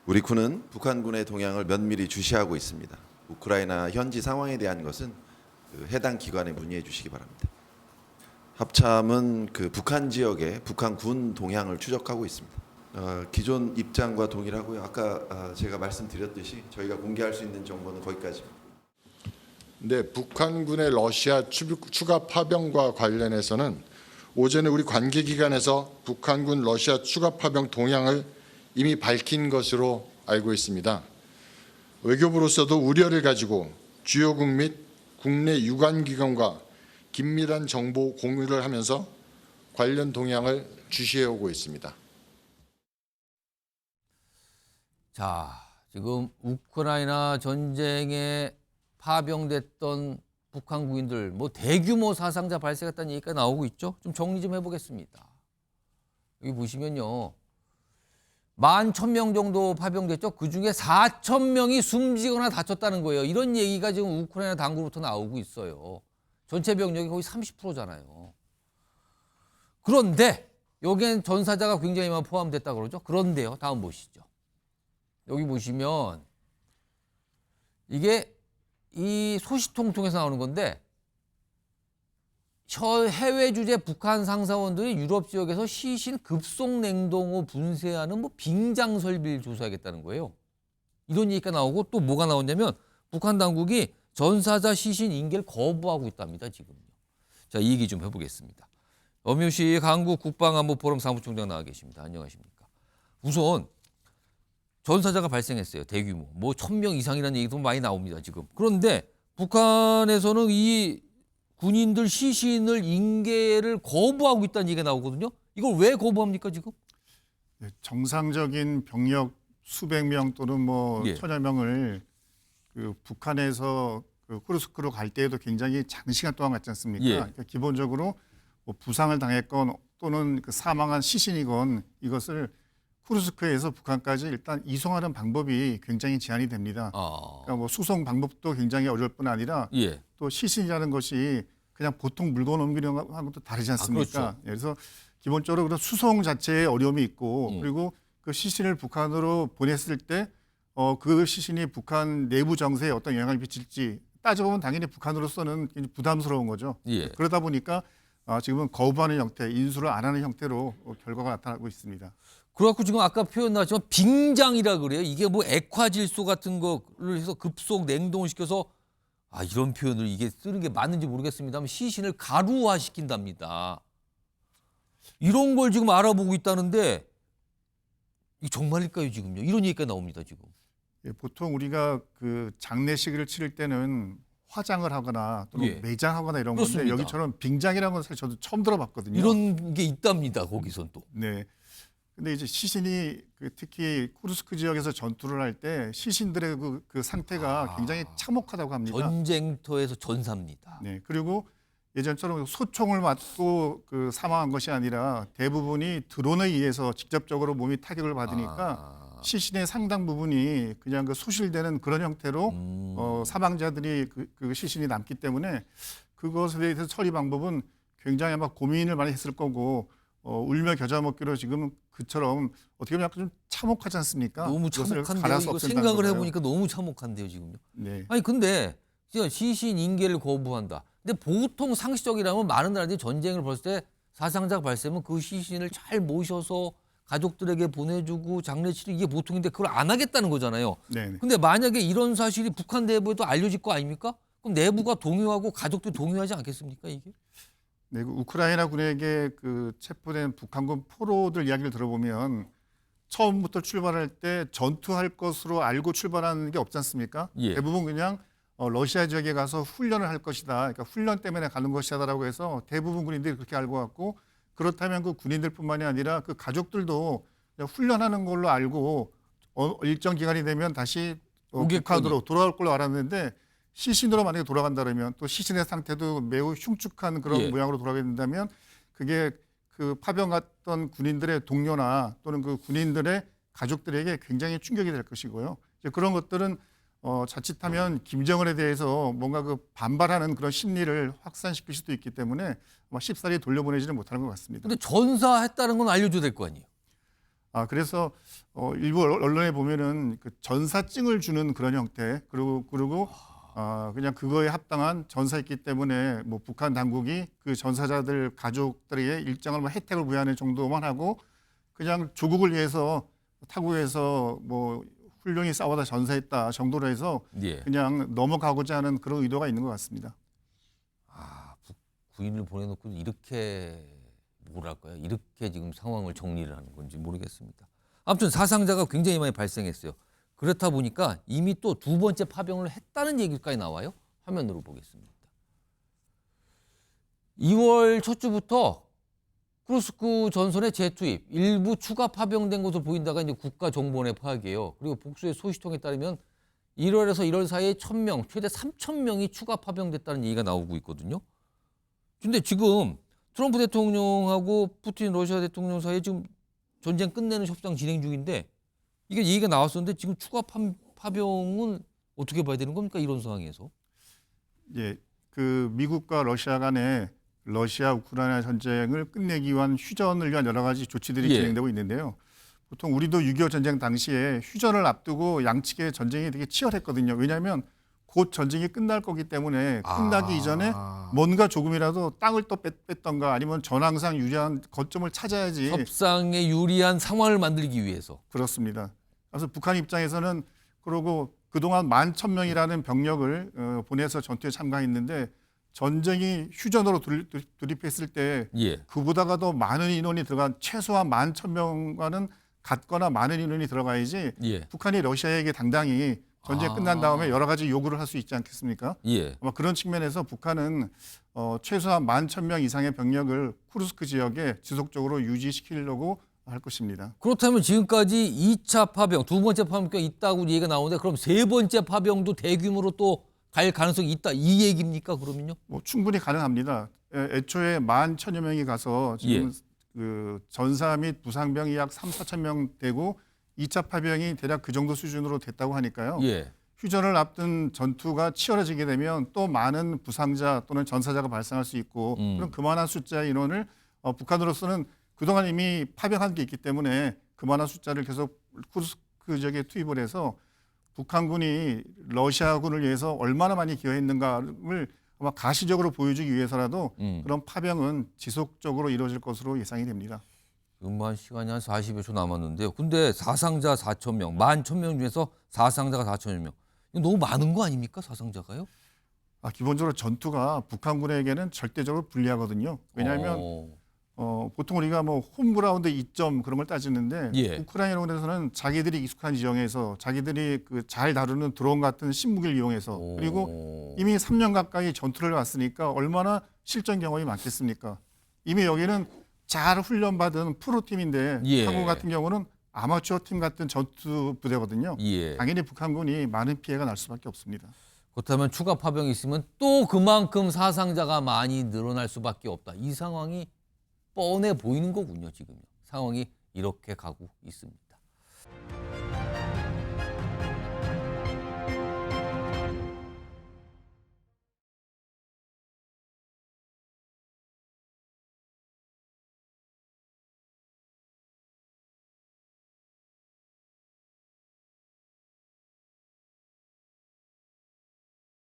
우리 군은 북한군의 동향을 면밀히 주시하고 있습니다. 우크라이나 현지 상황에 대한 것은 해당 기관에 문의해 주시기 바랍니다. 합참은 북한 지역의 북한군 동향을 추적하고 있습니다. 기존 입장과 동일하고요. 아까 제가 말씀드렸듯이 저희가 공개할 수 있는 정보는 거기까지입니다. 네, 북한군의 러시아 추가 파병과 관련해서는 오전에 우리 관계기관에서 북한군 러시아 추가 파병 동향을 이미 밝힌 것으로 알고 있습니다. 외교부로서도 우려를 가지고 주요국 및 국내 유관기관과 긴밀한 정보 공유를 하면서 관련 동향을 주시해오고 있습니다. 자, 지금 우크라이나 전쟁에 파병됐던 북한 군인들 뭐 대규모 사상자 발생했다는 얘기가 나오고 있죠. 좀 정리 좀 해보겠습니다. 여기 보시면요. 11,000명 정도 파병됐죠. 그중에 4,000명이 숨지거나 다쳤다는 거예요. 이런 얘기가 지금 우크라이나 당국으로부터 나오고 있어요. 전체 병력이 거의 30%잖아요. 그런데 여기엔 전사자가 굉장히 많이 포함됐다고 그러죠. 그런데요. 다음 보시죠. 여기 보시면 이게 이 소식통 통해서 나오는 건데 해외 주재 북한 상사원들이 유럽 지역에서 시신 급속 냉동호 분쇄하는 뭐 빙장 설비를 조사하겠다는 거예요. 이런 얘기가 나오고 또 뭐가 나오냐면 북한 당국이 전사자 시신 인계를 거부하고 있답니다. 지금요. 자, 이 얘기 좀 해보겠습니다. 엄유식 한국 국방안보포럼 사무총장 나와 계십니다. 안녕하십니까. 우선 전사자가 발생했어요. 대규모. 뭐 1,000명 이상이라는 얘기도 많이 나옵니다. 지금. 그런데 북한에서는 이 군인들 시신을 인계를 거부하고 있다는 얘기가 나오거든요. 이걸 왜 거부합니까 지금? 정상적인 병력 수백 명 또는 뭐 예. 천여 명을 북한에서 쿠르스크로 갈 때에도 굉장히 장시간 동안 갔지 않습니까? 예. 그러니까 기본적으로 뭐 부상을 당했건 또는 사망한 시신이건 이것을 쿠르스크에서 북한까지 일단 이송하는 방법이 굉장히 제한이 됩니다. 그러니까 뭐 수송 방법도 굉장히 어려울 뿐 아니라 예. 또 시신이라는 것이 그냥 보통 물건 옮기는 것도 다르지 않습니까? 그렇죠. 그래서 기본적으로 그런 수송 자체에 어려움이 있고 음. 그리고 그 시신을 북한으로 보냈을 때 그 시신이 북한 내부 정세에 어떤 영향을 미칠지 따져보면 당연히 북한으로서는 굉장히 부담스러운 거죠. 예. 그러다 보니까 지금은 거부하는 형태, 인수를 안 하는 형태로 결과가 나타나고 있습니다. 그래갖고 지금 아까 표현 나왔지만 빙장이라 그래요. 이게 뭐 액화질소 같은 거를 해서 급속 냉동을 시켜서 이런 표현을 이게 쓰는 게 맞는지 모르겠습니다만 시신을 가루화시킨답니다. 이런 걸 지금 알아보고 있다는데 이 정말일까요 지금요? 이런 얘기가 나옵니다 지금. 예, 보통 우리가 그 장례식을 치를 때는 화장을 하거나 또는 예. 매장하거나 이런 그렇습니다. 건데 여기처럼 빙장이라는 건 사실 저도 처음 들어봤거든요. 이런 게 있답니다 거기선 또. 네. 근데 이제 시신이 특히 쿠르스크 지역에서 전투를 할 때 시신들의 그 상태가 굉장히 참혹하다고 합니다. 전쟁터에서 전사입니다. 네. 그리고 예전처럼 소총을 맞고 사망한 것이 아니라 대부분이 드론에 의해서 직접적으로 몸이 타격을 받으니까 시신의 상당 부분이 그냥 소실되는 그런 형태로 사망자들이 그 시신이 남기 때문에 그것에 대해서 처리 방법은 굉장히 아마 고민을 많이 했을 거고 울며 겨자 먹기로 지금 그처럼 어떻게 보면 약간 좀 참혹하지 않습니까? 너무 그것을 참혹한데요. 가려서 이거 없앤다는 생각을 거예요. 해보니까 너무 참혹한데요 지금요. 네. 아니 근데 진짜 시신 인계를 거부한다. 근데 보통 상식적이라면 많은 나라들이 전쟁을 벌였을 때 사상자가 발생하면 그 시신을 잘 모셔서 가족들에게 보내주고 장례치르 이게 보통인데 그걸 안 하겠다는 거잖아요. 네. 근데 만약에 이런 사실이 북한 내부에도 알려질 거 아닙니까? 그럼 내부가 동요하고 가족도 동요하지 않겠습니까 이게? 네, 우크라이나 군에게 체포된 북한군 포로들 이야기를 들어보면 처음부터 출발할 때 전투할 것으로 알고 출발하는 게 없지 않습니까? 예. 대부분 그냥 러시아 지역에 가서 훈련을 할 것이다. 그러니까 훈련 때문에 가는 것이다라고 해서 대부분 군인들이 그렇게 알고 갔고 그렇다면 그 군인들뿐만이 아니라 그 가족들도 그냥 훈련하는 걸로 알고 일정 기간이 되면 다시 북한으로 돌아올 걸로 알았는데 시신으로 만약에 돌아간다면 또 시신의 상태도 매우 흉측한 그런 예. 모양으로 돌아가게 된다면 그게 그 파병 갔던 군인들의 동료나 또는 그 군인들의 가족들에게 굉장히 충격이 될 것이고요. 이제 그런 것들은 자칫하면 김정은에 대해서 뭔가 반발하는 그런 심리를 확산시킬 수도 있기 때문에 아마 쉽사리 돌려보내지는 못하는 것 같습니다. 근데 전사했다는 건 알려줘야 될 거 아니에요. 그래서 일부 언론에 보면은 그 전사증을 주는 그런 형태 그리고 그냥 그거에 합당한 전사했기 때문에 뭐 북한 당국이 그 전사자들 가족들에게 일정한 뭐 혜택을 부여하는 정도만 하고 그냥 조국을 위해서 타국에서 뭐 훌륭히 싸워다 전사했다 정도로 해서 예. 그냥 넘어가고자 하는 그런 의도가 있는 것 같습니다. 부인을 보내놓고 이렇게 뭐랄까요? 이렇게 지금 상황을 정리를 하는 건지 모르겠습니다. 아무튼 사상자가 굉장히 많이 발생했어요. 그렇다 보니까 이미 또 두 번째 파병을 했다는 얘기까지 나와요. 화면으로 보겠습니다. 2월 첫 주부터 크루스크 전선에 재투입, 일부 추가 파병된 것으로 보인다가 이제 국가정보원의 파악이에요. 그리고 복수의 소식통에 따르면 1월에서 1월 사이에 1,000명, 최대 3,000명이 추가 파병됐다는 얘기가 나오고 있거든요. 근데 지금 트럼프 대통령하고 푸틴 러시아 대통령 사이에 지금 전쟁 끝내는 협상 진행 중인데 이게 얘기가 나왔었는데 지금 추가 파병은 어떻게 봐야 되는 겁니까? 이런 상황에서. 예, 그 미국과 러시아 간의 러시아 우크라이나 전쟁을 끝내기 위한 휴전을 위한 여러 가지 조치들이 예. 진행되고 있는데요. 보통 우리도 6.25 전쟁 당시에 휴전을 앞두고 양측의 전쟁이 되게 치열했거든요. 왜냐하면 곧 전쟁이 끝날 거기 때문에 끝나기 이전에 뭔가 조금이라도 땅을 또 뺐던가 아니면 전황상 유리한 거점을 찾아야지. 협상에 유리한 상황을 만들기 위해서. 그렇습니다. 그래서 북한 입장에서는 그러고 그동안 11,000명이라는 병력을 보내서 전투에 참가했는데 전쟁이 휴전으로 돌입했을 때 예. 그보다가 더 많은 인원이 들어간 최소한 11,000명과는 같거나 많은 인원이 들어가야지 예. 북한이 러시아에게 당당히 전쟁이 끝난 다음에 여러 가지 요구를 할 수 있지 않겠습니까? 예. 아마 그런 측면에서 북한은 최소한 11,000명 이상의 병력을 쿠르스크 지역에 지속적으로 유지시키려고 할 것입니다. 그렇다면 지금까지 2차 파병, 두 번째 파병가 있다고 얘기가 나오는데 그럼 세 번째 파병도 대규모로 또 갈 가능성이 있다 이 얘기입니까? 그러면요? 뭐 충분히 가능합니다. 애초에 11,000여 명이 가서 지금 그 전사 및 부상병이 약 3,4천 명 되고 2차 파병이 대략 그 정도 수준으로 됐다고 하니까요. 예. 휴전을 앞둔 전투가 치열해지게 되면 또 많은 부상자 또는 전사자가 발생할 수 있고 그럼 그만한 숫자의 인원을 북한으로서는 그동안 이미 파병한 게 있기 때문에 그만한 숫자를 계속 쿠르스크 지역에 투입을 해서 북한군이 러시아군을 위해서 얼마나 많이 기여했는가를 아마 가시적으로 보여주기 위해서라도 그런 파병은 지속적으로 이루어질 것으로 예상이 됩니다. 지금 시간이 한 40여 초 남았는데요. 근데 사상자 4,000명, 11,000명 중에서 사상자가 4,000명. 이거 너무 많은 거 아닙니까? 사상자가요? 기본적으로 전투가 북한군에게는 절대적으로 불리하거든요. 왜냐하면 보통 우리가 뭐 홈그라운드 이점 그런 걸 따지는데 예. 우크라이나군에서는 자기들이 익숙한 지형에서 자기들이 그 잘 다루는 드론 같은 신무기를 이용해서 그리고 이미 3년 가까이 전투를 왔으니까 얼마나 실전 경험이 많겠습니까? 이미 여기는 잘 훈련받은 프로팀인데 예. 한국 같은 경우는 아마추어 팀 같은 전투 부대거든요. 예. 당연히 북한군이 많은 피해가 날 수밖에 없습니다. 그렇다면 추가 파병이 있으면 또 그만큼 사상자가 많이 늘어날 수밖에 없다. 이 상황이 뻔해 보이는 거군요, 지금. 상황이 이렇게 가고 있습니다.